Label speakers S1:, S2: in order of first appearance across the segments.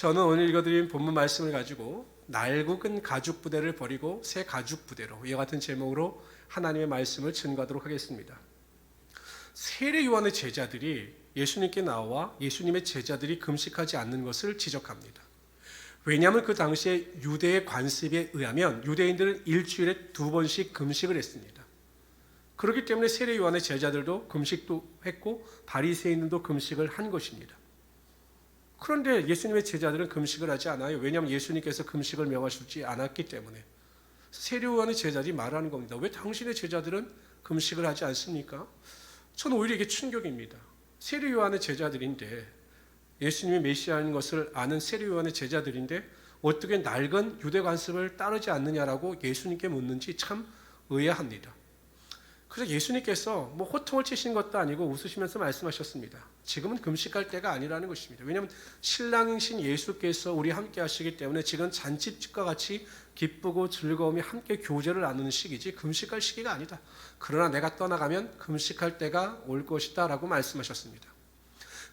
S1: 저는 오늘 읽어드린 본문 말씀을 가지고 날국은 가죽 부대를 버리고 새 가죽 부대로, 이와 같은 제목으로 하나님의 말씀을 증거하도록 하겠습니다. 세례 요한의 제자들이 예수님께 나와 예수님의 제자들이 금식하지 않는 것을 지적합니다. 왜냐하면 그 당시에 유대의 관습에 의하면 유대인들은 일주일에 2번씩 금식을 했습니다. 그렇기 때문에 세례 요한의 제자들도 금식도 했고 바리새인들도 금식을 한 것입니다. 그런데 예수님의 제자들은 금식을 하지 않아요. 왜냐하면 예수님께서 금식을 명하시지 않았기 때문에. 세례 요한의 제자들이 말하는 겁니다. 왜 당신의 제자들은 금식을 하지 않습니까? 저는 오히려 이게 충격입니다. 세례 요한의 제자들인데, 예수님이 메시아인 것을 아는 세례 요한의 제자들인데 어떻게 낡은 유대 관습을 따르지 않느냐라고 예수님께 묻는지 참 의아합니다. 그래서 예수님께서 호통을 치신 것도 아니고 웃으시면서 말씀하셨습니다. 지금은 금식할 때가 아니라는 것입니다. 왜냐하면 신랑이신 예수께서 우리 함께 하시기 때문에 지금 잔치집과 같이 기쁘고 즐거움이 함께 교제를 나누는 시기지 금식할 시기가 아니다. 그러나 내가 떠나가면 금식할 때가 올 것이다 라고 말씀하셨습니다.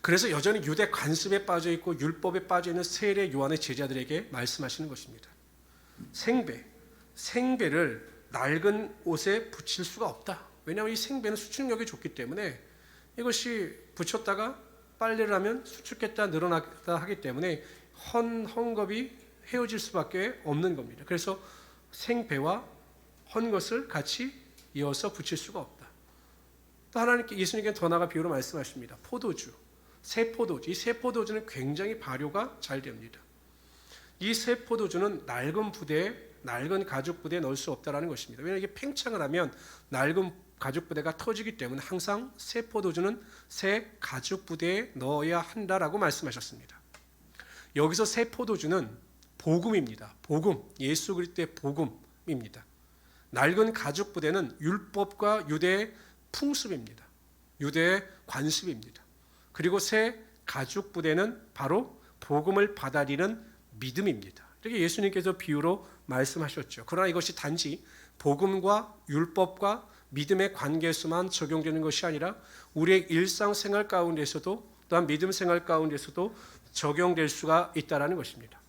S1: 그래서 여전히 유대 관습에 빠져 있고 율법에 빠져 있는 세례 요한의 제자들에게 말씀하시는 것입니다. 생배를 낡은 옷에 붙일 수가 없다. 왜냐하면 이 생배는 수축력이 좋기 때문에 이것이 붙였다가 빨래를 하면 수축했다 늘어났다 하기 때문에 헝겊이 헤어질 수밖에 없는 겁니다. 그래서 생배와 헝겊을 같이 이어서 붙일 수가 없다. 또 하나님께 예수님께 더 나아가 비유로 말씀하십니다. 포도주, 새 포도주. 이 새 포도주는 굉장히 발효가 잘 됩니다. 이 새 포도주는 낡은 가죽 부대에 넣을 수 없다라는 것입니다. 왜냐하면 이게 팽창을 하면 낡은 가죽 부대가 터지기 때문에 항상 새 포도주는 새 가죽 부대에 넣어야 한다라고 말씀하셨습니다. 여기서 새 포도주는 복음입니다. 복음, 예수 그리스도의 복음입니다. 낡은 가죽 부대는 율법과 유대의 풍습입니다. 유대의 관습입니다. 그리고 새 가죽 부대는 바로 복음을 받아들이는 믿음입니다. 이렇게 예수님께서 비유로 말씀하셨죠. 그러나 이것이 단지 복음과 율법과 믿음의 관계에서만 적용되는 것이 아니라 우리의 일상생활 가운데서도 또한 믿음 생활 가운데서도 적용될 수가 있다는 것입니다.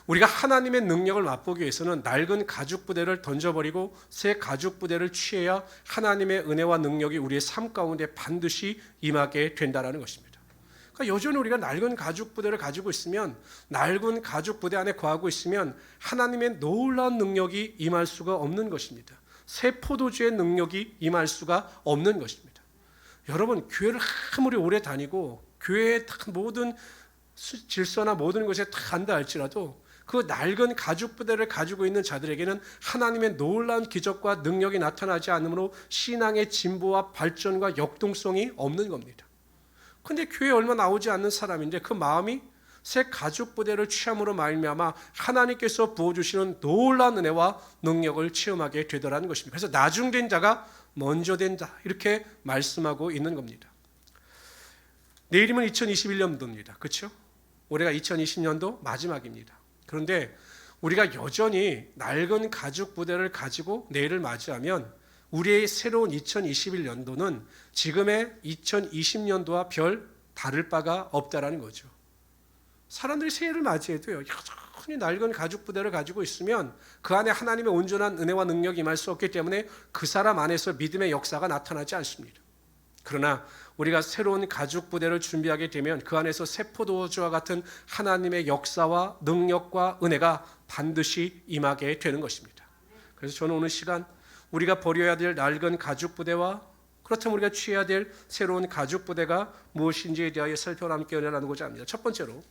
S1: 우리가 하나님의 능력을 맛보기 위해서는 낡은 가죽 부대를 던져버리고 새 가죽 부대를 취해야 하나님의 은혜와 능력이 우리의 삶 가운데 반드시 임하게 된다는 것입니다. 그러니까 여전히 우리가 낡은 가죽 부대를 가지고 있으면, 낡은 가죽 부대 안에 거하고 있으면 하나님의 놀라운 능력이 임할 수가 없는 것입니다. 새 포도주의 능력이 임할 수가 없는 것입니다. 여러분, 교회를 아무리 오래 다니고 교회의 모든 질서나 모든 것에 다 안다 할지라도 그 낡은 가죽 부대를 가지고 있는 자들에게는 하나님의 놀라운 기적과 능력이 나타나지 않으므로 신앙의 진보와 발전과 역동성이 없는 겁니다. 근데 교회에 얼마 나오지 않는 사람인데 그 마음이 새 가죽 부대를 취함으로 말미암아 하나님께서 부어주시는 놀라운 은혜와 능력을 체험하게 되더라는 것입니다. 그래서 나중된 자가 먼저 된다, 이렇게 말씀하고 있는 겁니다. 내일이면 2021년도입니다. 그렇죠? 올해가 2020년도 마지막입니다. 그런데 우리가 여전히 낡은 가죽 부대를 가지고 내일을 맞이하면 우리의 새로운 2021년도는 지금의 2020년도와 별 다를 바가 없다라는 거죠. 사람들이 새해를 맞이해도요, 여전히 낡은 가죽 부대를 가지고 있으면 그 안에 하나님의 온전한 은혜와 능력이 임할 수 없기 때문에 그 사람 안에서 믿음의 역사가 나타나지 않습니다. 그러나 우리가 새로운 가죽 부대를 준비하게 되면 그 안에서 새 포도주와 같은 하나님의 역사와 능력과 은혜가 반드시 임하게 되는 것입니다. 그래서 저는 오늘 시간 우리가 버려야 될 낡은 가죽 부대와 그렇다면 우리가 취해야 될 새로운 가죽 부대가 무엇인지에 대하여 살펴보며 함께 은혜를 나누고자 합니다. 첫 번째로,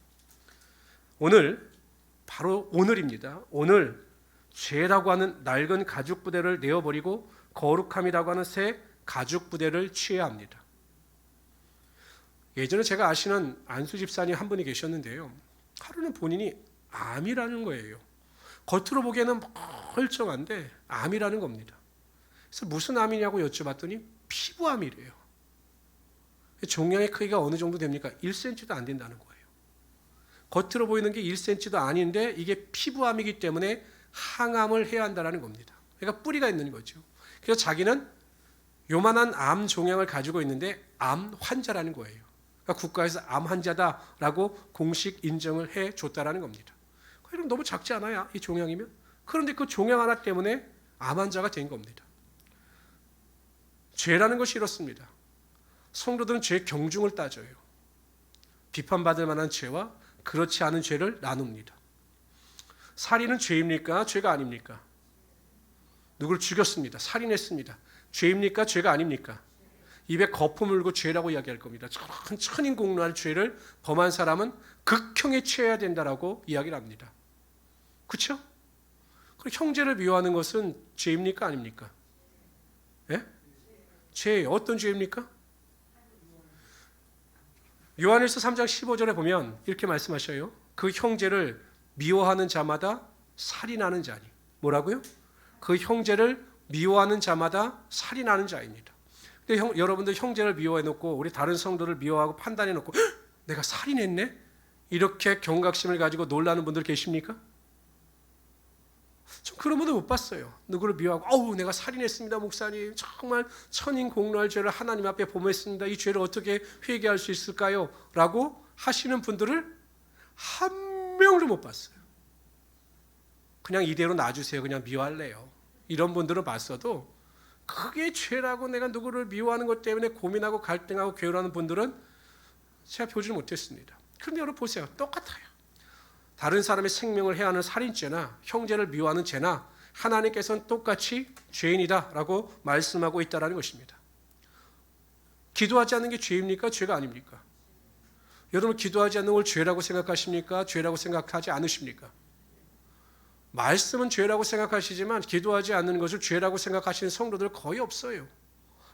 S1: 오늘, 바로 오늘입니다. 오늘 죄라고 하는 낡은 가죽 부대를 내어버리고 거룩함이라고 하는 새 가죽 부대를 취해야 합니다. 예전에 제가 아시는 안수 집사님 한 분이 계셨는데요, 하루는 본인이 암이라는 거예요. 겉으로 보기에는 멀쩡한데 암이라는 겁니다. 그래서 무슨 암이냐고 여쭤봤더니 피부암이래요. 종양의 크기가 어느 정도 됩니까? 1cm도 안 된다는 거예요. 겉으로 보이는 게 1cm도 아닌데 이게 피부암이기 때문에 항암을 해야 한다는 겁니다. 그러니까 뿌리가 있는 거죠. 그래서 자기는 요만한 암 종양을 가지고 있는데 암 환자라는 거예요. 그러니까 그러니까 국가에서 암 환자다라고 공식 인정을 해줬다라는 겁니다. 그럼 너무 작지 않아요? 이 종양이면? 그런데 그 종양 하나 때문에 암 환자가 된 겁니다. 죄라는 것이 이렇습니다. 성도들은 죄 경중을 따져요. 비판받을 만한 죄와 그렇지 않은 죄를 나눕니다. 살인은 죄입니까? 죄가 아닙니까? 누구를 죽였습니다. 살인했습니다. 죄입니까? 죄가 아닙니까? 입에 거품 물고 죄라고 이야기할 겁니다. 천인공노할 죄를 범한 사람은 극형에 처해야 된다라고 이야기를 합니다. 그렇죠? 그리고 형제를 미워하는 것은 죄입니까? 아닙니까? 예? 죄, 어떤 죄입니까? 요한일서 3장 15절에 보면 이렇게 말씀하셔요. 그 형제를 미워하는 자마다 살인하는 자니. 뭐라고요? 그 형제를 미워하는 자마다 살인하는 자입니다. 근데 여러분들 형제를 미워해놓고 우리 다른 성도를 미워하고 판단해놓고 내가 살인했네? 이렇게 경각심을 가지고 놀라는 분들 계십니까? 좀 그런 분들 못 봤어요. 누구를 미워하고 내가 살인했습니다 목사님. 정말 천인공노할 죄를 하나님 앞에 범했습니다. 이 죄를 어떻게 회개할 수 있을까요? 라고 하시는 분들을 한 명도 못 봤어요. 그냥 이대로 놔주세요. 그냥 미워할래요. 이런 분들은 봤어도 그게 죄라고 내가 누구를 미워하는 것 때문에 고민하고 갈등하고 괴로워하는 분들은 제가 보지 못했습니다. 그런데 여러분 보세요. 똑같아요. 다른 사람의 생명을 해하는 살인죄나 형제를 미워하는 죄나 하나님께서는 똑같이 죄인이다라고 말씀하고 있다는 것입니다. 기도하지 않는 게 죄입니까? 죄가 아닙니까? 여러분 기도하지 않는 걸 죄라고 생각하십니까? 죄라고 생각하지 않으십니까? 말씀은 죄라고 생각하시지만 기도하지 않는 것을 죄라고 생각하시는 성도들 거의 없어요.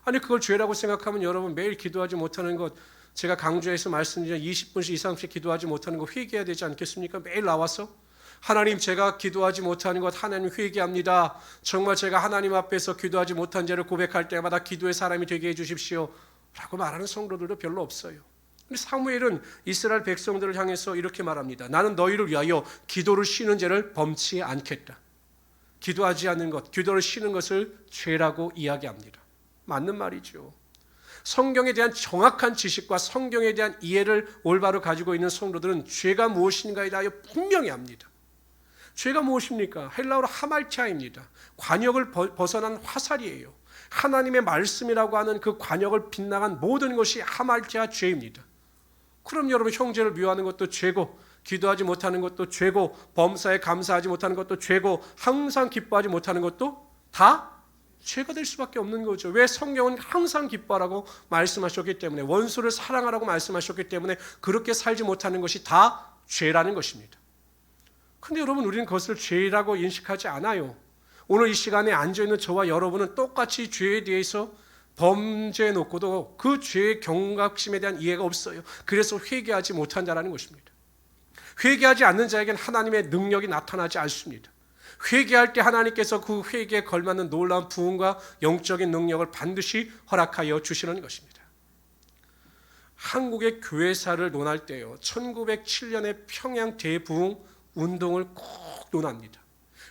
S1: 아니 그걸 죄라고 생각하면 여러분 매일 기도하지 못하는 것, 제가 강조해서 말씀드린 20분씩 이상씩 기도하지 못하는 거 회개해야 되지 않겠습니까? 매일 나와서 하나님 제가 기도하지 못하는 것 하나님 회개합니다. 정말 제가 하나님 앞에서 기도하지 못한 죄를 고백할 때마다 기도의 사람이 되게 해주십시오 라고 말하는 성도들도 별로 없어요. 근데 사무엘은 이스라엘 백성들을 향해서 이렇게 말합니다. 나는 너희를 위하여 기도를 쉬는 죄를 범치 않겠다. 기도하지 않는 것, 기도를 쉬는 것을 죄라고 이야기합니다. 맞는 말이죠. 성경에 대한 정확한 지식과 성경에 대한 이해를 올바로 가지고 있는 성도들은 죄가 무엇인가에 대하여 분명히 합니다. 죄가 무엇입니까? 헬라어로 하말티아입니다. 관역을 벗어난 화살이에요. 하나님의 말씀이라고 하는 그 관역을 빗나간 모든 것이 하말티아 죄입니다. 그럼 여러분 형제를 미워하는 것도 죄고 기도하지 못하는 것도 죄고 범사에 감사하지 못하는 것도 죄고 항상 기뻐하지 못하는 것도 다 죄가 될 수밖에 없는 거죠. 왜? 성경은 항상 기뻐하라고 말씀하셨기 때문에, 원수를 사랑하라고 말씀하셨기 때문에 그렇게 살지 못하는 것이 다 죄라는 것입니다. 그런데 여러분 우리는 그것을 죄라고 인식하지 않아요. 오늘 이 시간에 앉아있는 저와 여러분은 똑같이 죄에 대해서 범죄해 놓고도 그 죄의 경각심에 대한 이해가 없어요. 그래서 회개하지 못한다는 것입니다. 회개하지 않는 자에게는 하나님의 능력이 나타나지 않습니다. 회개할 때 하나님께서 그 회개에 걸맞는 놀라운 부흥과 영적인 능력을 반드시 허락하여 주시는 것입니다. 한국의 교회사를 논할 때요, 1907년에 평양 대부흥 운동을 꼭 논합니다.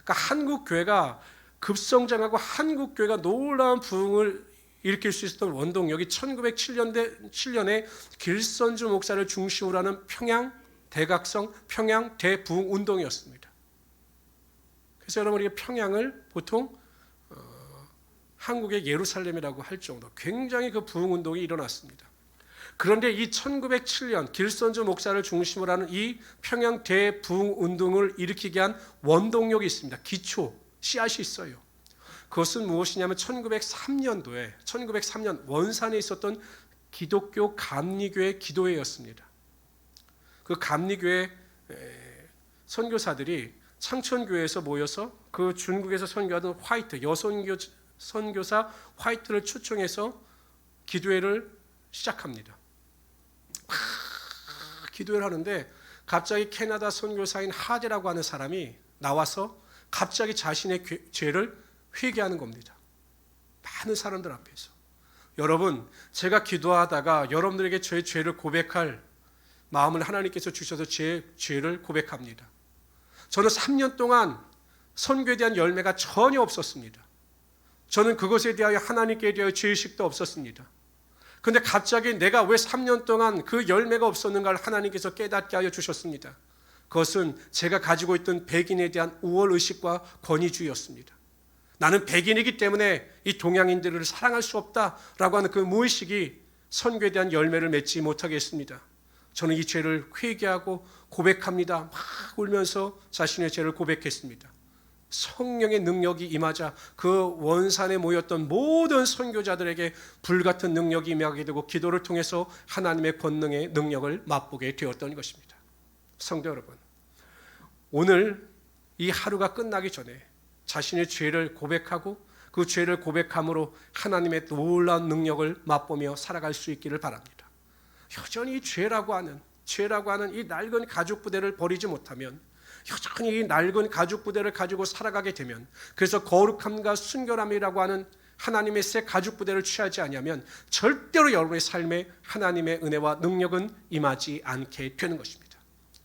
S1: 그러니까 한국 교회가 급성장하고 한국 교회가 놀라운 부흥을 일으킬 수 있었던 원동력이 1907년에 길선주 목사를 중심으로 하는 평양 대각성 평양 대부흥 운동이었습니다. 그래서 여러분 우리가 평양을 보통 한국의 예루살렘이라고 할 정도 굉장히 그 부흥 운동이 일어났습니다. 그런데 이 1907년 길선주 목사를 중심으로 하는 이 평양 대부흥 운동을 일으키게 한 원동력이 있습니다. 기초, 씨앗이 있어요. 그것은 무엇이냐면 1903년 원산에 있었던 기독교 감리교회 기도회였습니다. 그 감리교회 선교사들이 창천교회에서 모여서 그 중국에서 선교하던 화이트, 여선교 선교사 화이트를 초청해서 기도회를 시작합니다. 기도회를 하는데 갑자기 캐나다 선교사인 하제라고 하는 사람이 나와서 갑자기 자신의 죄를 회개하는 겁니다. 많은 사람들 앞에서. 여러분, 제가 기도하다가 여러분들에게 저의 죄를 고백할 마음을 하나님께서 주셔서 제 죄를 고백합니다. 저는 3년 동안 선교에 대한 열매가 전혀 없었습니다. 저는 그것에 대하여 하나님께 대하여 죄의식도 없었습니다. 근데 갑자기 내가 왜 3년 동안 그 열매가 없었는가를 하나님께서 깨닫게 하여 주셨습니다. 그것은 제가 가지고 있던 백인에 대한 우월의식과 권위주의였습니다. 나는 백인이기 때문에 이 동양인들을 사랑할 수 없다라고 하는 그 무의식이 선교에 대한 열매를 맺지 못하게 했습니다. 저는 이 죄를 회개하고 고백합니다. 막 울면서 자신의 죄를 고백했습니다. 성령의 능력이 임하자 그 원산에 모였던 모든 선교자들에게 불같은 능력이 임하게 되고 기도를 통해서 하나님의 권능의 능력을 맛보게 되었던 것입니다. 성도 여러분, 오늘 이 하루가 끝나기 전에 자신의 죄를 고백하고 그 죄를 고백함으로 하나님의 놀라운 능력을 맛보며 살아갈 수 있기를 바랍니다. 여전히 죄라고 하는 이 낡은 가죽 부대를 버리지 못하면, 여전히 이 낡은 가죽 부대를 가지고 살아가게 되면, 그래서 거룩함과 순결함이라고 하는 하나님의 새 가죽 부대를 취하지 아니하면 절대로 여러분의 삶에 하나님의 은혜와 능력은 임하지 않게 되는 것입니다.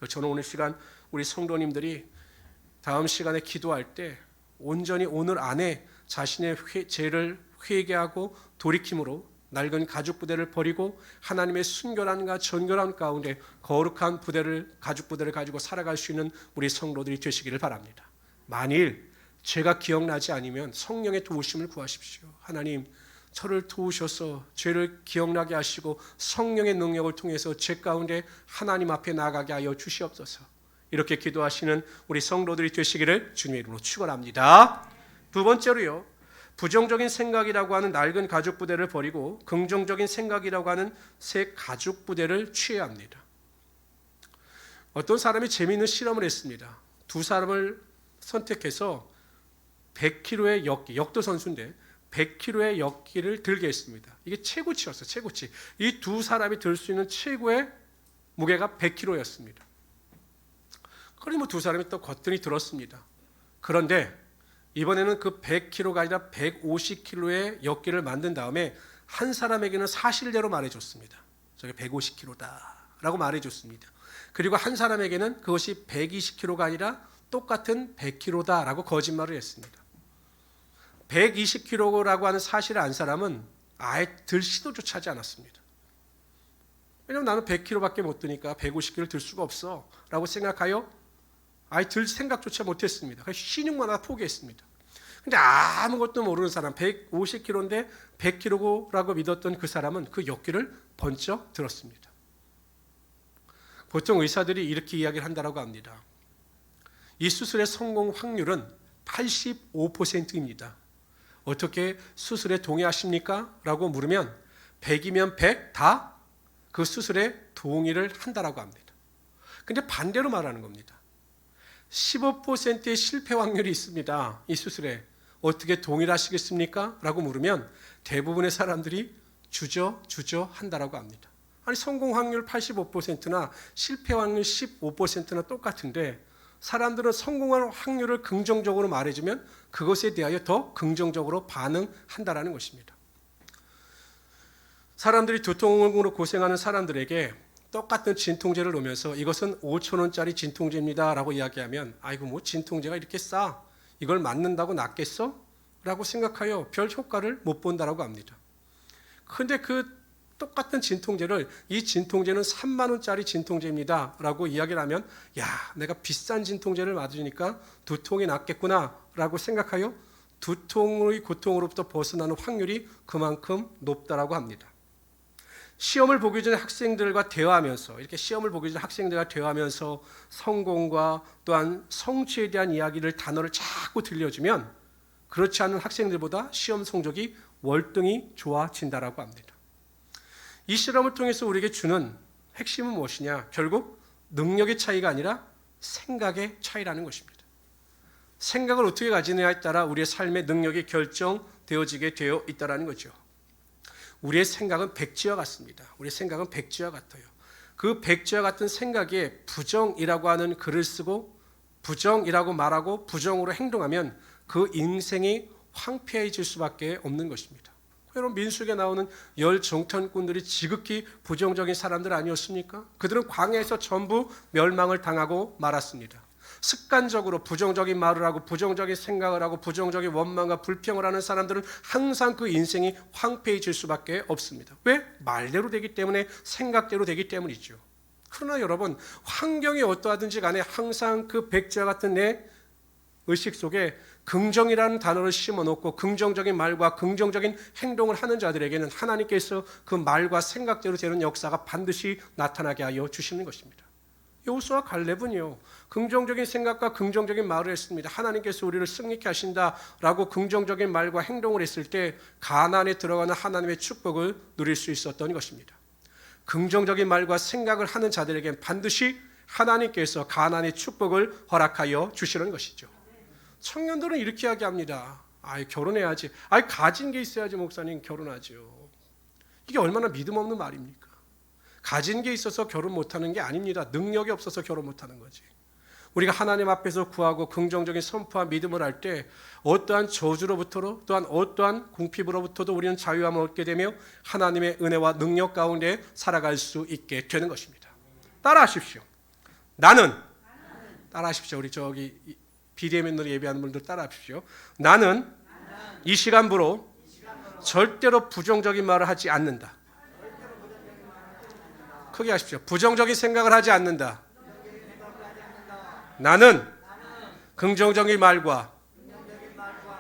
S1: 저는 오늘 시간 우리 성도님들이 다음 시간에 기도할 때 온전히 오늘 안에 자신의 죄를 회개하고 돌이킴으로 낡은 가죽 부대를 버리고 하나님의 순결함과 정결함 가운데 거룩한 가죽 부대를 가지고 살아갈 수 있는 우리 성도들이 되시기를 바랍니다. 만일 죄가 기억나지 않으면 성령의 도우심을 구하십시오. 하나님, 저를 도우셔서 죄를 기억나게 하시고 성령의 능력을 통해서 죄 가운데 하나님 앞에 나아가게 하여 주시옵소서. 이렇게 기도하시는 우리 성도들이 되시기를 주님의 이름으로 축원합니다. 두 번째로요, 부정적인 생각이라고 하는 낡은 가죽 부대를 버리고 긍정적인 생각이라고 하는 새 가죽 부대를 취해야 합니다. 어떤 사람이 재미있는 실험을 했습니다. 두 사람을 선택해서 100kg의 역기, 역도 선수인데 100kg의 역기를 들게 했습니다. 이게 최고치였어요. 최고치. 이 두 사람이 들 수 있는 최고의 무게가 100kg였습니다. 그러면 두 사람이 또 거뜬히 들었습니다. 그런데 이번에는 그 100kg가 아니라 150kg의 역기를 만든 다음에 한 사람에게는 사실대로 말해줬습니다. 저게 150kg다 라고 말해줬습니다. 그리고 한 사람에게는 그것이 120kg가 아니라 똑같은 100kg다 라고 거짓말을 했습니다. 120kg라고 하는 사실을 안 사람은 아예 들 시도조차 하지 않았습니다. 왜냐하면 나는 100kg밖에 못 드니까 150kg를 들 수가 없어 라고 생각하여 아예 들 생각조차 못했습니다. 그래서 신용만 하다 포기했습니다. 근데 아무것도 모르는 사람, 150kg인데 100kg라고 믿었던 그 사람은 그 역기를 번쩍 들었습니다. 보통 의사들이 이렇게 이야기를 한다고 합니다. 이 수술의 성공 확률은 85%입니다. 어떻게 수술에 동의하십니까? 라고 물으면 100이면 100 다 그 수술에 동의를 한다고 합니다. 근데 반대로 말하는 겁니다. 15%의 실패 확률이 있습니다. 이 수술에 어떻게 동의를 하시겠습니까? 라고 물으면 대부분의 사람들이 주저 한다고 합니다. 아니, 성공 확률 85%나 실패 확률 15%나 똑같은데 사람들은 성공할 확률을 긍정적으로 말해주면 그것에 대하여 더 긍정적으로 반응한다는 것입니다. 사람들이 두통으로 고생하는 사람들에게 똑같은 진통제를 놓으면서 이것은 5,000원짜리 진통제입니다 라고 이야기하면 아이고 뭐 진통제가 이렇게 싸, 이걸 맞는다고 낫겠어? 라고 생각하여 별 효과를 못 본다고 합니다. 그런데 그 똑같은 진통제를 이 진통제는 3만 원짜리 진통제입니다 라고 이야기를 하면 야, 내가 비싼 진통제를 맞으니까 두통이 낫겠구나 라고 생각하여 두통의 고통으로부터 벗어나는 확률이 그만큼 높다고 합니다. 시험을 보기 전에 학생들과 대화하면서 이렇게 시험을 보기 전에 학생들과 대화하면서 성공과 또한 성취에 대한 이야기를 단어를 자꾸 들려주면 그렇지 않은 학생들보다 시험 성적이 월등히 좋아진다고 합니다. 이 실험을 통해서 우리에게 주는 핵심은 무엇이냐? 결국 능력의 차이가 아니라 생각의 차이라는 것입니다. 생각을 어떻게 가지느냐에 따라 우리의 삶의 능력이 결정되어지게 되어 있다는 거죠. 우리의 생각은 백지와 같습니다. 우리의 생각은 백지와 같아요. 그 백지와 같은 생각에 부정이라고 하는 글을 쓰고 부정이라고 말하고 부정으로 행동하면 그 인생이 황폐해질 수밖에 없는 것입니다. 여러분, 민수기에 나오는 10 정탐꾼들이 지극히 부정적인 사람들 아니었습니까? 그들은 광야에서 전부 멸망을 당하고 말았습니다. 습관적으로 부정적인 말을 하고 부정적인 생각을 하고 부정적인 원망과 불평을 하는 사람들은 항상 그 인생이 황폐해질 수밖에 없습니다. 왜? 말대로 되기 때문에, 생각대로 되기 때문이죠. 그러나 여러분, 환경이 어떠하든지 간에 항상 그 백지와 같은 내 의식 속에 긍정이라는 단어를 심어놓고 긍정적인 말과 긍정적인 행동을 하는 자들에게는 하나님께서 그 말과 생각대로 되는 역사가 반드시 나타나게 하여 주시는 것입니다. 여호수아와 갈렙은요, 긍정적인 생각과 긍정적인 말을 했습니다. 하나님께서 우리를 승리케 하신다라고 긍정적인 말과 행동을 했을 때 가나안에 들어가는 하나님의 축복을 누릴 수 있었던 것입니다. 긍정적인 말과 생각을 하는 자들에겐 반드시 하나님께서 가나안의 축복을 허락하여 주시는 것이죠. 청년들은 이렇게 이야기합니다. 결혼해야지. 가진 게 있어야지 목사님 결혼하죠. 이게 얼마나 믿음 없는 말입니까? 가진 게 있어서 결혼 못하는 게 아닙니다. 능력이 없어서 결혼 못하는 거지. 우리가 하나님 앞에서 구하고 긍정적인 선포와 믿음을 할 때 어떠한 저주로부터 또한 어떠한 궁핍으로부터도 우리는 자유함을 얻게 되며 하나님의 은혜와 능력 가운데 살아갈 수 있게 되는 것입니다. 따라하십시오. 따라하십시오. 우리 저기 비대면으로 예배하는 분들 따라하십시오. 나는 이 시간부로 절대로 부정적인 말을 하지 않는다. 크게 하십시오. 부정적인 생각을 하지 않는다. 나는 긍정적인 말과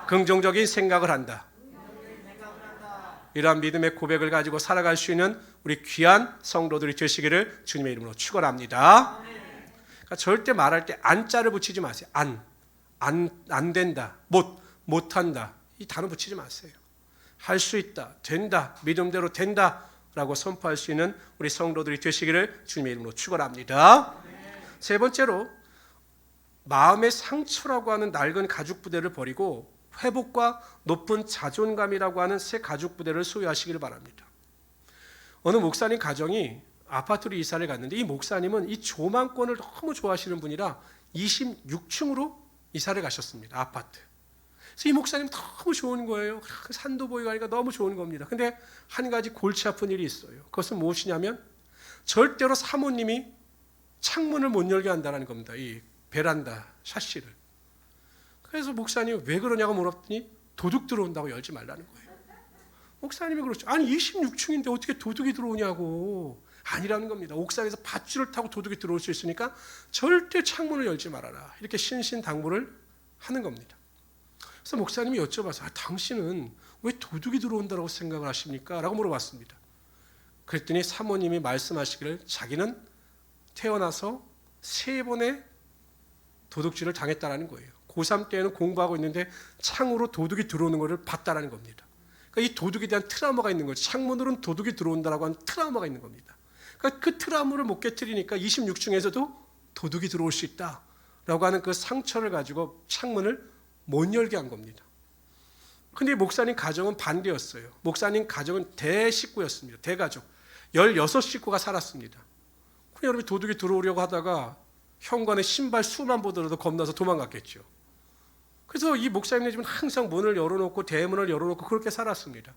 S1: 긍정적인 생각을 한다. 이러한 믿음의 고백을 가지고 살아갈 수 있는 우리 귀한 성도들이 되시기를 주님의 이름으로 축원합니다. 그러니까 절대 말할 때 안자를 붙이지 마세요. 안 된다, 못한다, 이 단어 붙이지 마세요. 할 수 있다, 된다, 믿음대로 된다 라고 선포할 수 있는 우리 성도들이 되시기를 주님의 이름으로 축원합니다. 세 번째로, 마음의 상처라고 하는 낡은 가죽 부대를 버리고 회복과 높은 자존감이라고 하는 새 가죽 부대를 소유하시기를 바랍니다. 어느 목사님 가정이 아파트로 이사를 갔는데 이 목사님은 이 조망권을 너무 좋아하시는 분이라 26층으로 이사를 가셨습니다. 아파트. 그래서 이 목사님 너무 좋은 거예요. 산도 보이고 하니까 너무 좋은 겁니다. 근데 한 가지 골치 아픈 일이 있어요. 그것은 무엇이냐면 절대로 사모님이 창문을 못 열게 한다는 겁니다. 이 베란다 샤시를. 그래서 목사님이 왜 그러냐고 물었더니 도둑 들어온다고 열지 말라는 거예요. 목사님이 그렇죠. 26층인데 어떻게 도둑이 들어오냐고. 아니라는 겁니다. 옥상에서 밧줄을 타고 도둑이 들어올 수 있으니까 절대 창문을 열지 말아라. 이렇게 신신당부를 하는 겁니다. 그래서 목사님이 여쭤봐서 당신은 왜 도둑이 들어온다고 생각을 하십니까? 라고 물어봤습니다. 그랬더니 사모님이 말씀하시기를 자기는 태어나서 3번의 도둑질을 당했다는 거예요. 고3 때는 공부하고 있는데 창으로 도둑이 들어오는 것을 봤다는 겁니다. 그러니까 이 도둑에 대한 트라우마가 있는 거죠. 창문으로는 도둑이 들어온다라고 하는 트라우마가 있는 겁니다. 그러니까 그 트라우마를 못 깨트리니까 26층에서도 도둑이 들어올 수 있다라고 하는 그 상처를 가지고 창문을 못 열게 한 겁니다. 근데 목사님 가정은 반대였어요. 목사님 가정은 대식구였습니다. 대가족. 16식구가 살았습니다. 그럼 여러분 도둑이 들어오려고 하다가 현관에 신발 수만 보더라도 겁나서 도망갔겠죠. 그래서 이 목사님네 집은 항상 문을 열어놓고 대문을 열어놓고 그렇게 살았습니다.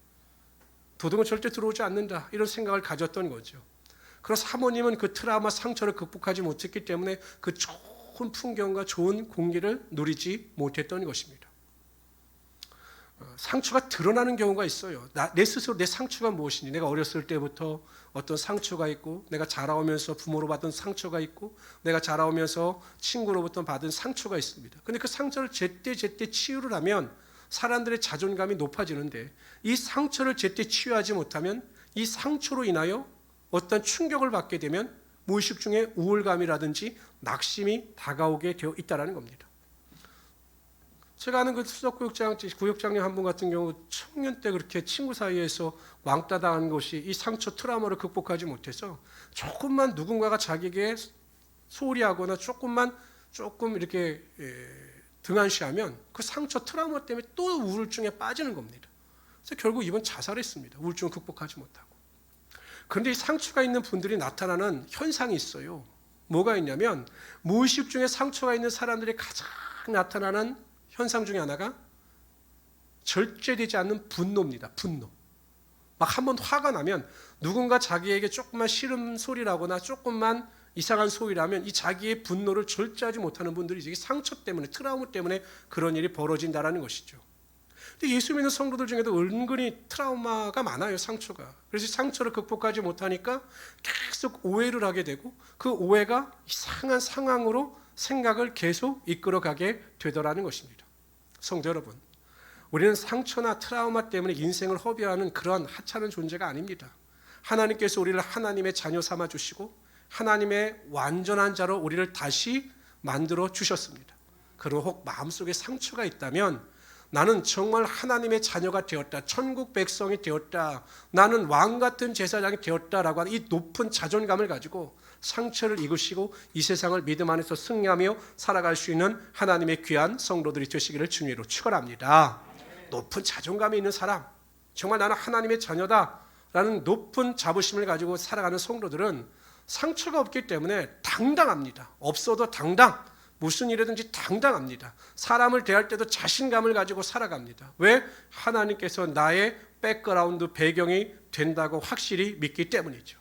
S1: 도둑은 절대 들어오지 않는다 이런 생각을 가졌던 거죠. 그래서 사모님은 그 트라우마 상처를 극복하지 못했기 때문에 그 좋은 풍경과 좋은 공기를 누리지 못했던 것입니다. 상처가 드러나는 경우가 있어요. 내 스스로 내 상처가 무엇인지, 내가 어렸을 때부터 어떤 상처가 있고, 내가 자라오면서 부모로 받은 상처가 있고, 내가 자라오면서 친구로부터 받은 상처가 있습니다. 근데 그 상처를 제때 치유를 하면 사람들의 자존감이 높아지는데, 이 상처를 제때 치유하지 못하면 이 상처로 인하여 어떤 충격을 받게 되면 무의식 중에 우울감이라든지 낙심이 다가오게 되어 있다는 겁니다. 제가 아는 그 수석구역장님 한 분 같은 경우 청년 때 그렇게 친구 사이에서 왕따 당한 것이 이 상처 트라우마를 극복하지 못해서 조금만 누군가가 자기에게 소홀히하거나 조금 이렇게 등한시하면 그 상처 트라우마 때문에 또 우울증에 빠지는 겁니다. 그래서 결국 이번 자살했습니다. 우울증을 극복하지 못하고. 그런데 이 상처가 있는 분들이 나타나는 현상이 있어요. 뭐가 있냐면 무의식 중에 상처가 있는 사람들이 가장 나타나는 현상 중에 하나가 절제되지 않는 분노입니다. 분노. 막 한번 화가 나면 누군가 자기에게 조금만 싫은 소리라거나 조금만 이상한 소위라면 이 자기의 분노를 절제하지 못하는 분들이 이 상처 때문에, 트라우마 때문에 그런 일이 벌어진다라는 것이죠. 근데 예수 믿는 성도들 중에도 은근히 트라우마가 많아요, 상처가. 그래서 상처를 극복하지 못하니까 계속 오해를 하게 되고 그 오해가 이상한 상황으로 생각을 계속 이끌어가게 되더라는 것입니다. 성도 여러분, 우리는 상처나 트라우마 때문에 인생을 허비하는 그러한 하찮은 존재가 아닙니다. 하나님께서 우리를 하나님의 자녀 삼아 주시고 하나님의 완전한 자로 우리를 다시 만들어 주셨습니다. 그리고 혹 마음속에 상처가 있다면 나는 정말 하나님의 자녀가 되었다, 천국 백성이 되었다, 나는 왕 같은 제사장이 되었다라고 하는 이 높은 자존감을 가지고 상처를 이기시고 이 세상을 믿음 안에서 승리하며 살아갈 수 있는 하나님의 귀한 성도들이 되시기를 주님으로 축원합니다. 높은 자존감이 있는 사람, 정말 나는 하나님의 자녀다라는 높은 자부심을 가지고 살아가는 성도들은 상처가 없기 때문에 당당합니다. 없어도 당당, 무슨 일이든지 당당합니다. 사람을 대할 때도 자신감을 가지고 살아갑니다. 왜? 하나님께서 나의 백그라운드, 배경이 된다고 확실히 믿기 때문이죠.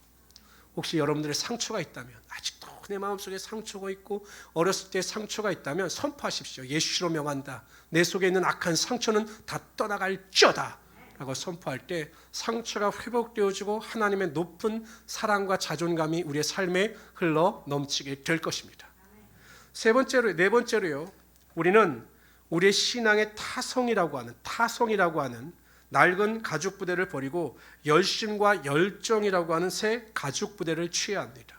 S1: 혹시 여러분들의 상처가 있다면, 아직도 내 마음속에 상처가 있고 어렸을 때 상처가 있다면 선포하십시오. 예수로 명한다. 내 속에 있는 악한 상처는 다 떠나갈지어다 라고 선포할 때 상처가 회복되어지고 하나님의 높은 사랑과 자존감이 우리의 삶에 흘러 넘치게 될 것입니다. 네 번째로요. 우리는 우리의 신앙의 타성이라고 하는 낡은 가죽 부대를 버리고 열심과 열정이라고 하는 새 가죽 부대를 취해야 합니다.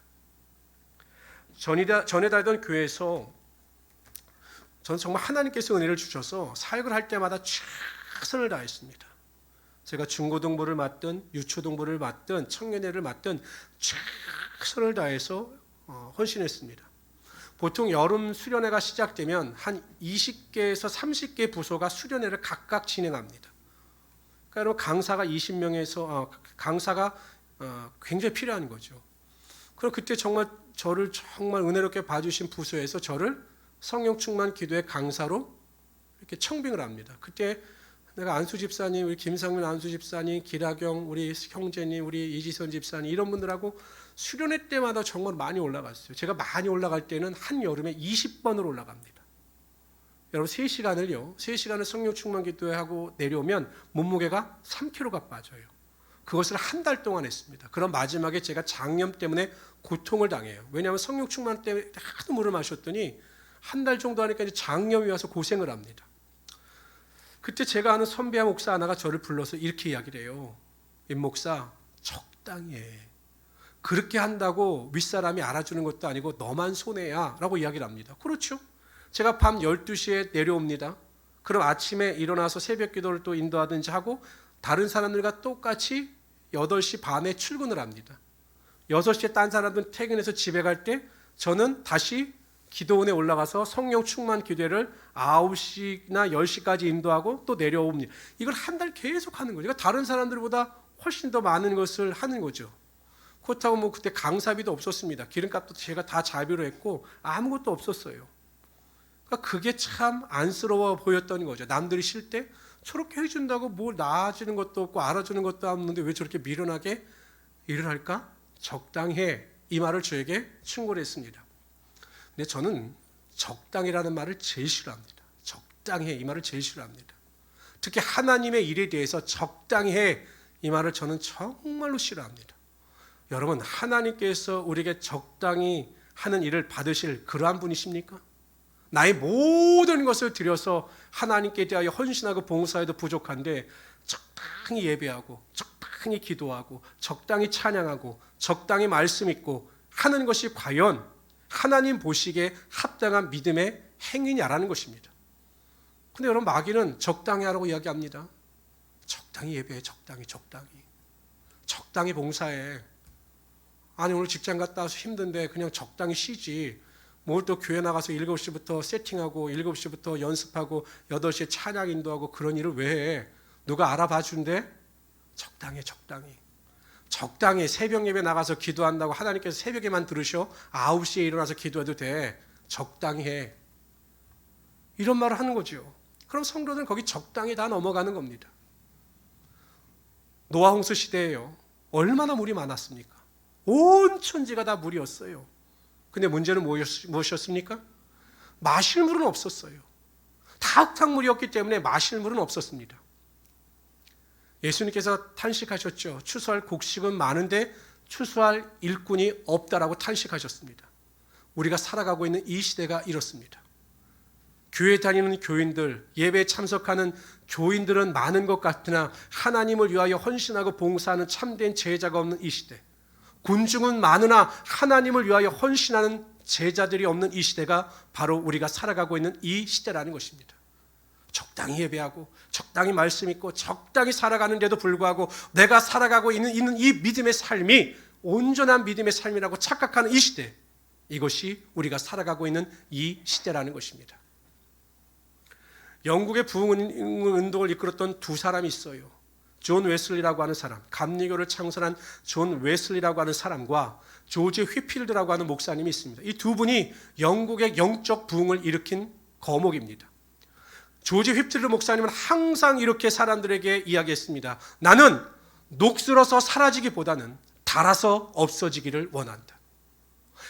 S1: 전에 다니던 교회에서 저는 정말 하나님께서 은혜를 주셔서 사역을 할 때마다 최선을 다했습니다. 제가 중고등부를 맡든 유초등부를 맡든 청년회를 맡든 최선을 다해서 헌신했습니다. 보통 여름 수련회가 시작되면 한 20개에서 30개 부서가 수련회를 각각 진행합니다. 그러니까 여러분 강사가 20명에서 강사가 굉장히 필요한 거죠. 그럼 그때 정말 저를 정말 은혜롭게 봐주신 부서에서 저를 성령 충만 기도의 강사로 이렇게 청빙을 합니다. 그때 내가 안수 집사님, 우리 김상민 안수 집사님, 기라경 우리 형제님, 우리 이지선 집사님 이런 분들하고 수련회 때마다 정말 많이 올라갔어요. 제가 많이 올라갈 때는 한 여름에 20번을 올라갑니다. 여러분 3시간을 성령 충만 기도하고 내려오면 몸무게가 3kg가 빠져요. 그것을 한 달 동안 했습니다. 그럼 마지막에 제가 장염 때문에 고통을 당해요. 왜냐하면 성령 충만 때문에 하도 물을 마셨더니 한 달 정도 하니까 이제 장염이 와서 고생을 합니다. 그때 제가 아는 선배 목사 하나가 저를 불러서 이렇게 이야기를 해요. 임 목사, 적당히 해. 그렇게 한다고 윗사람이 알아주는 것도 아니고 너만 손해야 라고 이야기를 합니다. 그렇죠. 제가 밤 12시에 내려옵니다. 그럼 아침에 일어나서 새벽 기도를 또 인도하든지 하고 다른 사람들과 똑같이 8시 반에 출근을 합니다. 6시에 딴 사람들은 퇴근해서 집에 갈 때 저는 다시 기도원에 올라가서 성령 충만 기도를 9시나 10시까지 인도하고 또 내려옵니다. 이걸 한 달 계속 하는 거죠. 그러니까 다른 사람들보다 훨씬 더 많은 것을 하는 거죠. 그렇다고 뭐 그때 강사비도 없었습니다. 기름값도 제가 다 자비로 했고 아무것도 없었어요. 그러니까 그게 참 안쓰러워 보였던 거죠. 남들이 쉴 때 저렇게 해준다고 뭘 나아지는 것도 없고 알아주는 것도 없는데 왜 저렇게 미련하게 일을 할까? 적당해. 이 말을 저에게 충고를 했습니다. 근데 저는 적당이라는 말을 제일 싫어합니다. 적당해 이 말을 제일 싫어합니다. 특히 하나님의 일에 대해서 적당해 이 말을 저는 정말로 싫어합니다. 여러분 하나님께서 우리에게 적당히 하는 일을 받으실 그러한 분이십니까? 나의 모든 것을 들여서 하나님께 대하여 헌신하고 봉사해도 부족한데 적당히 예배하고 적당히 기도하고 적당히 찬양하고 적당히 말씀 읽고 하는 것이 과연 하나님 보시기에 합당한 믿음의 행위냐라는 것입니다. 근데 여러분 마귀는 적당히 하라고 이야기합니다. 적당히 예배해, 적당히 봉사해. 아니 오늘 직장 갔다 와서 힘든데 그냥 적당히 쉬지. 뭘 또 교회 나가서 7시부터 세팅하고 7시부터 연습하고 8시에 찬양 인도하고 그런 일을 왜 해? 누가 알아봐 준대? 적당히 새벽 예배 나가서 기도한다고 하나님께서 새벽에만 들으셔? 9시에 일어나서 기도해도 돼. 적당히 해. 이런 말을 하는 거죠. 그럼 성도들은 거기 적당히 다 넘어가는 겁니다. 노아 홍수 시대에요. 얼마나 물이 많았습니까? 온 천지가 다 물이었어요. 근데 문제는 무엇이었습니까? 마실 물은 없었어요. 다 흙탕물이었기 때문에 마실 물은 없었습니다. 예수님께서 탄식하셨죠. 추수할 곡식은 많은데 추수할 일꾼이 없다라고 탄식하셨습니다. 우리가 살아가고 있는 이 시대가 이렇습니다. 교회 다니는 교인들, 예배에 참석하는 교인들은 많은 것 같으나 하나님을 위하여 헌신하고 봉사하는 참된 제자가 없는 이 시대, 군중은 많으나 하나님을 위하여 헌신하는 제자들이 없는 이 시대가 바로 우리가 살아가고 있는 이 시대라는 것입니다. 적당히 예배하고 적당히 말씀 읽고 적당히 살아가는데도 불구하고 내가 살아가고 있는 이 믿음의 삶이 온전한 믿음의 삶이라고 착각하는 이 시대, 이것이 우리가 살아가고 있는 이 시대라는 것입니다. 영국의 부흥운동을 이끌었던 두 사람이 있어요. 존 웨슬리라고 하는 사람, 감리교를 창설한 존 웨슬리라고 하는 사람과 조지 휘필드라고 하는 목사님이 있습니다. 이 두 분이 영국의 영적 부흥을 일으킨 거목입니다. 조지 휘필드 목사님은 항상 이렇게 사람들에게 이야기했습니다. 나는 녹슬어서 사라지기보다는 닳아서 없어지기를 원한다.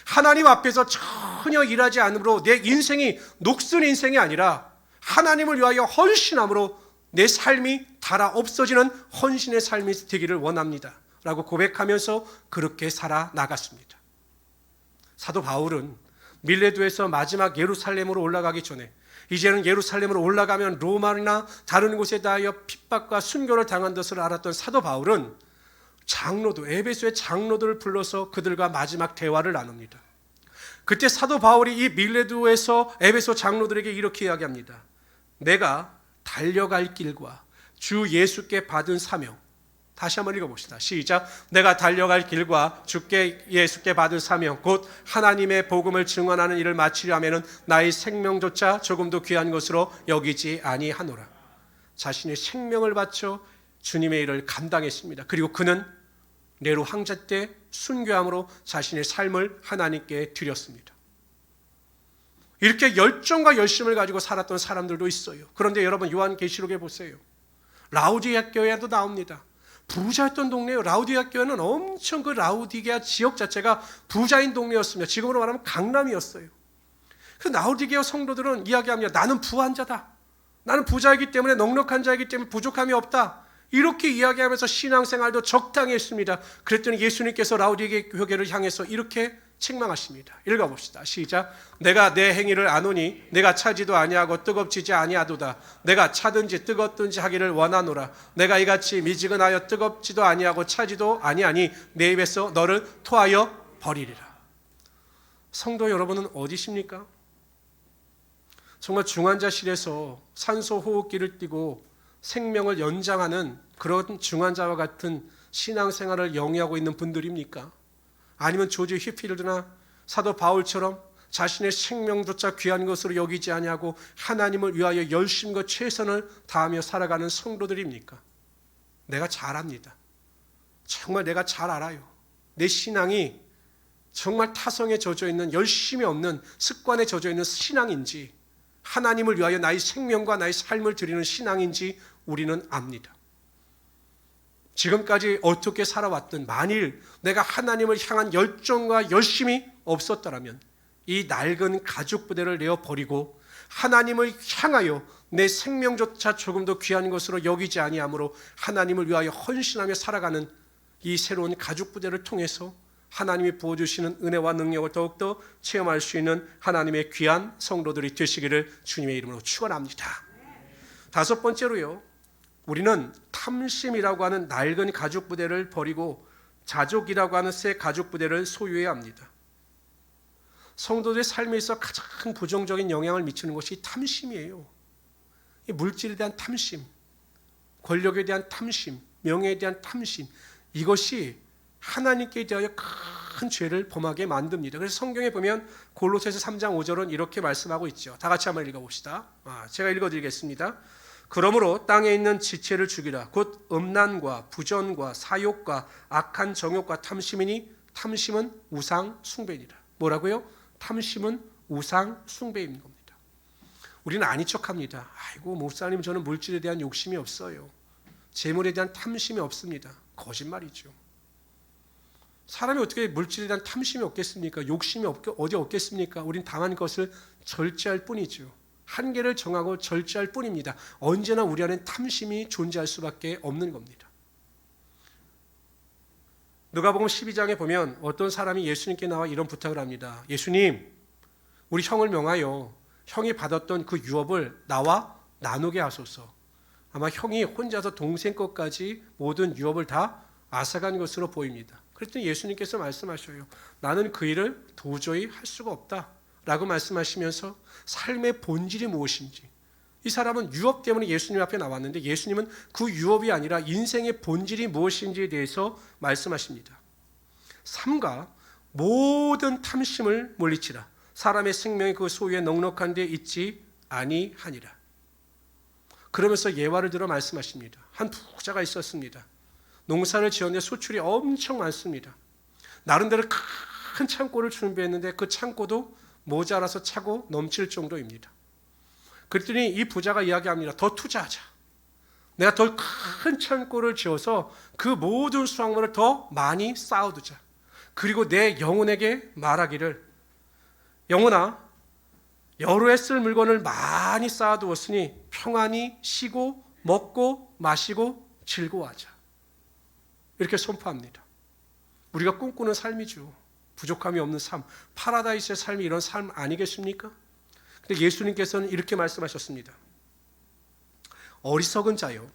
S1: 하나님 앞에서 전혀 일하지 않으므로 내 인생이 녹슨 인생이 아니라 하나님을 위하여 헌신함으로 내 삶이 닳아 없어지는 헌신의 삶이 되기를 원합니다 라고 고백하면서 그렇게 살아나갔습니다. 사도 바울은 밀레도에서 마지막 예루살렘으로 올라가기 전에 이제는 예루살렘으로 올라가면 로마나 다른 곳에 대하여 핍박과 순교를 당한 것을 알았던 사도 바울은 에베소의 장로들을 불러서 그들과 마지막 대화를 나눕니다. 그때 사도 바울이 이 밀레도에서 에베소 장로들에게 이렇게 이야기합니다. 내가 달려갈 길과 주 예수께 받은 사명, 다시 한번 읽어봅시다. 시작. 내가 달려갈 길과 주께 예수께 받은 사명 곧 하나님의 복음을 증언하는 일을 마치려 하면은 나의 생명조차 조금도 귀한 것으로 여기지 아니하노라. 자신의 생명을 바쳐 주님의 일을 감당했습니다. 그리고 그는 네로 황제 때 순교함으로 자신의 삶을 하나님께 드렸습니다. 이렇게 열정과 열심을 가지고 살았던 사람들도 있어요. 그런데 여러분 요한계시록에 보세요. 라우디게아 교회도 나옵니다. 부자였던 동네예요. 라우디게아 교회는 엄청 그 라우디게아 지역 자체가 부자인 동네였습니다. 지금으로 말하면 강남이었어요. 그 라우디게아 성도들은 이야기합니다. 나는 부한 자다. 나는 부자이기 때문에 넉넉한 자이기 때문에 부족함이 없다. 이렇게 이야기하면서 신앙생활도 적당히 했습니다. 그랬더니 예수님께서 라우디게아 교회를 향해서 이렇게 책망하십니다. 읽어봅시다. 시작. 내가 내 행위를 아노니 내가 차지도 아니하고 뜨겁지지 아니하도다. 내가 차든지 뜨겁든지 하기를 원하노라. 내가 이같이 미지근하여 뜨겁지도 아니하고 차지도 아니하니 내 입에서 너를 토하여 버리리라. 성도 여러분은 어디십니까? 정말 중환자실에서 산소 호흡기를 띠고 생명을 연장하는 그런 중환자와 같은 신앙생활을 영위하고 있는 분들입니까? 아니면 조지 휘필드나 사도 바울처럼 자신의 생명조차 귀한 것으로 여기지 아니하고 하나님을 위하여 열심과 최선을 다하며 살아가는 성도들입니까? 내가 잘 압니다. 정말 내가 잘 알아요. 내 신앙이 정말 타성에 젖어 있는 열심이 없는 습관에 젖어 있는 신앙인지 하나님을 위하여 나의 생명과 나의 삶을 드리는 신앙인지 우리는 압니다. 지금까지 어떻게 살아왔든 만일 내가 하나님을 향한 열정과 열심이 없었더라면 이 낡은 가죽 부대를 내어버리고 하나님을 향하여 내 생명조차 조금 더 귀한 것으로 여기지 아니하므로 하나님을 위하여 헌신하며 살아가는 이 새로운 가죽 부대를 통해서 하나님이 부어주시는 은혜와 능력을 더욱더 체험할 수 있는 하나님의 귀한 성도들이 되시기를 주님의 이름으로 축원합니다. 다섯 번째로요, 우리는 탐심이라고 하는 낡은 가죽 부대를 버리고 자족이라고 하는 새 가죽 부대를 소유해야 합니다. 성도들의 삶에 있어 가장 부정적인 영향을 미치는 것이 탐심이에요. 이 물질에 대한 탐심, 권력에 대한 탐심, 명예에 대한 탐심, 이것이 하나님께 대하여 큰 죄를 범하게 만듭니다. 그래서 성경에 보면 골로새서 3장 5절은 이렇게 말씀하고 있죠. 다 같이 한번 읽어봅시다. 제가 읽어드리겠습니다. 그러므로 땅에 있는 지체를 죽이라. 곧 음란과 부전과 사욕과 악한 정욕과 탐심이니 탐심은 우상 숭배니라. 뭐라고요? 탐심은 우상 숭배인 겁니다. 우리는 아닌 척합니다. 아이고 목사님 저는 물질에 대한 욕심이 없어요. 재물에 대한 탐심이 없습니다. 거짓말이죠. 사람이 어떻게 물질에 대한 탐심이 없겠습니까? 욕심이 어디 없겠습니까? 우린 당한 것을 절제할 뿐이죠. 한계를 정하고 절제할 뿐입니다. 언제나 우리 안에 탐심이 존재할 수밖에 없는 겁니다. 누가복음 12장에 보면 어떤 사람이 예수님께 나와 이런 부탁을 합니다. 예수님, 우리 형을 명하여 형이 받았던 그 유업을 나와 나누게 하소서. 아마 형이 혼자서 동생 것까지 모든 유업을 다 앗아간 것으로 보입니다. 그랬더니 예수님께서 말씀하셔요. 나는 그 일을 도저히 할 수가 없다 라고 말씀하시면서 삶의 본질이 무엇인지, 이 사람은 유업 때문에 예수님 앞에 나왔는데 예수님은 그 유업이 아니라 인생의 본질이 무엇인지에 대해서 말씀하십니다. 삼가 모든 탐심을 물리치라. 사람의 생명이 그 소유에 넉넉한 데 있지 아니하니라. 그러면서 예화를 들어 말씀하십니다. 한 부자가 있었습니다. 농사를 지었는데 소출이 엄청 많습니다. 나름대로 큰 창고를 준비했는데 그 창고도 모자라서 차고 넘칠 정도입니다. 그랬더니 이 부자가 이야기합니다. 더 투자하자. 내가 더 큰 창고를 지어서 그 모든 수확물을 더 많이 쌓아두자. 그리고 내 영혼에게 말하기를, 영혼아, 여러 해 쓸 물건을 많이 쌓아두었으니 평안히 쉬고 먹고 마시고 즐거워하자. 이렇게 선포합니다. 우리가 꿈꾸는 삶이죠. 부족함이 없는 삶, 파라다이스의 삶이 이런 삶 아니겠습니까? 근데 예수님께서는 이렇게 말씀하셨습니다. 어리석은 자요,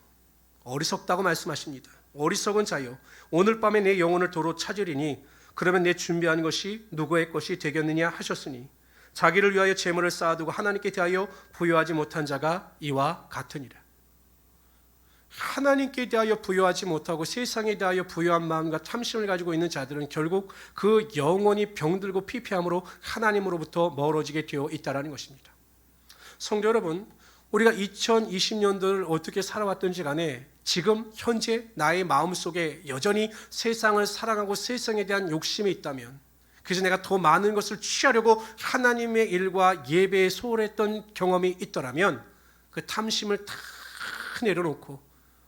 S1: 어리석다고 말씀하십니다. 어리석은 자요, 오늘 밤에 내 영혼을 도로 찾으리니 그러면 내 준비한 것이 누구의 것이 되겠느냐 하셨으니 자기를 위하여 재물을 쌓아두고 하나님께 대하여 부여하지 못한 자가 이와 같으니라. 하나님께 대하여 부여하지 못하고 세상에 대하여 부여한 마음과 탐심을 가지고 있는 자들은 결국 그 영혼이 병들고 피폐함으로 하나님으로부터 멀어지게 되어 있다는 것입니다. 성도 여러분, 우리가 2020년도를 어떻게 살아왔든지 간에 지금 현재 나의 마음속에 여전히 세상을 사랑하고 세상에 대한 욕심이 있다면, 그래서 내가 더 많은 것을 취하려고 하나님의 일과 예배에 소홀했던 경험이 있더라면 그 탐심을 다 내려놓고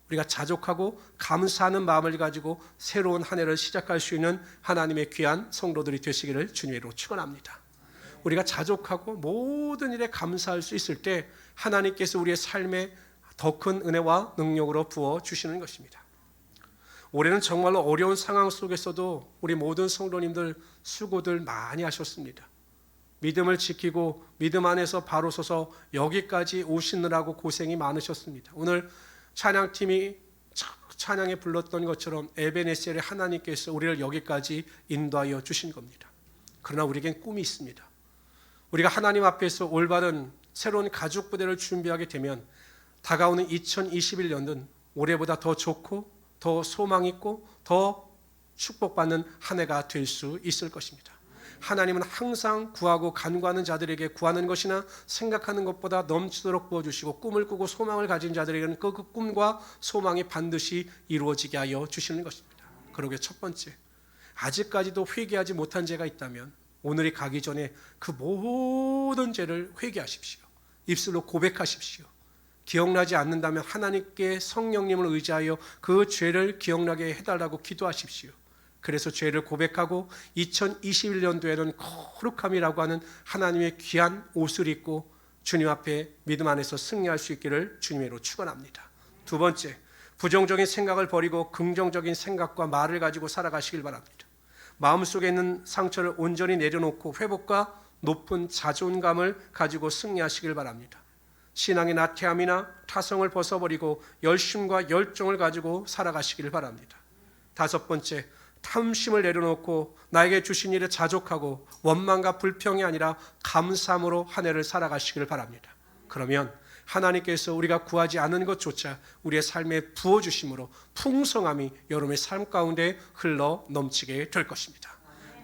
S1: 우리가 자족하고 감사하는 마음을 가지고 새로운 한 해를 시작할 수 있는 하나님의 귀한 성도들이 되시기를 주님으로 축원합니다. 우리가 자족하고 모든 일에 감사할 수 있을 때 하나님께서 우리의 삶에 더 큰 은혜와 능력으로 부어주시는 것입니다. 올해는 정말로 어려운 상황 속에서도 우리 모든 성도님들 수고들 많이 하셨습니다. 믿음을 지키고 믿음 안에서 바로 서서 여기까지 오시느라고 고생이 많으셨습니다. 오늘 찬양팀이 찬양에 불렀던 것처럼 에베네셀의 하나님께서 우리를 여기까지 인도하여 주신 겁니다. 그러나 우리에겐 꿈이 있습니다. 우리가 하나님 앞에서 올바른 새로운 가족 부대를 준비하게 되면 다가오는 2021년은 올해보다 더 좋고 더 소망 있고 더 축복받는 한 해가 될 수 있을 것입니다. 하나님은 항상 구하고 간구하는 자들에게 구하는 것이나 생각하는 것보다 넘치도록 부어주시고 꿈을 꾸고 소망을 가진 자들에게는 그 꿈과 소망이 반드시 이루어지게 하여 주시는 것입니다. 그러게 첫 번째, 아직까지도 회개하지 못한 죄가 있다면 오늘이 가기 전에 그 모든 죄를 회개하십시오. 입술로 고백하십시오. 기억나지 않는다면 하나님께 성령님을 의지하여 그 죄를 기억나게 해달라고 기도하십시오. 그래서 죄를 고백하고 2021년도에는 거룩함이라고 하는 하나님의 귀한 옷을 입고 주님 앞에 믿음 안에서 승리할 수 있기를 주님으로 축원합니다. 두 번째, 부정적인 생각을 버리고 긍정적인 생각과 말을 가지고 살아가시길 바랍니다. 마음속에 있는 상처를 온전히 내려놓고 회복과 높은 자존감을 가지고 승리하시길 바랍니다. 신앙의 나태함이나 타성을 벗어버리고 열심과 열정을 가지고 살아가시길 바랍니다. 다섯 번째, 탐심을 내려놓고 나에게 주신 일에 자족하고 원망과 불평이 아니라 감사함으로 한 해를 살아가시길 바랍니다. 그러면 하나님께서 우리가 구하지 않은 것조차 우리의 삶에 부어주심으로 풍성함이 여러분의 삶 가운데 흘러 넘치게 될 것입니다.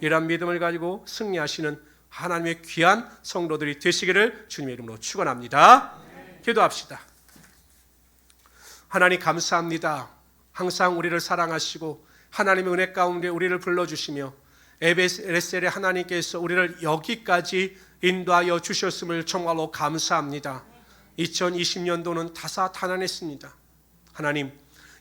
S1: 이러한 믿음을 가지고 승리하시는 하나님의 귀한 성도들이 되시기를 주님의 이름으로 축원합니다. 기도합시다. 하나님 감사합니다. 항상 우리를 사랑하시고 하나님의 은혜 가운데 우리를 불러주시며 에베레셀의 하나님께서 우리를 여기까지 인도하여 주셨음을 정말로 감사합니다. 2020년도는 다사다난했습니다. 하나님,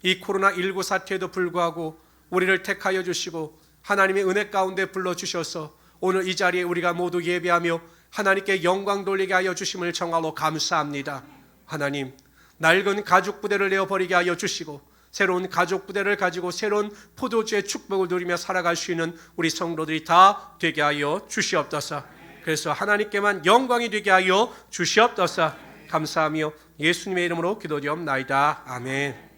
S1: 이 코로나19 사태에도 불구하고 우리를 택하여 주시고 하나님의 은혜 가운데 불러주셔서 오늘 이 자리에 우리가 모두 예배하며 하나님께 영광 돌리게 하여 주심을 정말로 감사합니다. 하나님, 낡은 가죽 부대를 내어버리게 하여 주시고 새로운 가죽 부대를 가지고 새로운 포도주의 축복을 누리며 살아갈 수 있는 우리 성도들이 다 되게 하여 주시옵소서. 그래서 하나님께만 영광이 되게 하여 주시옵소서. 감사하며 예수님의 이름으로 기도드리옵나이다. 아멘.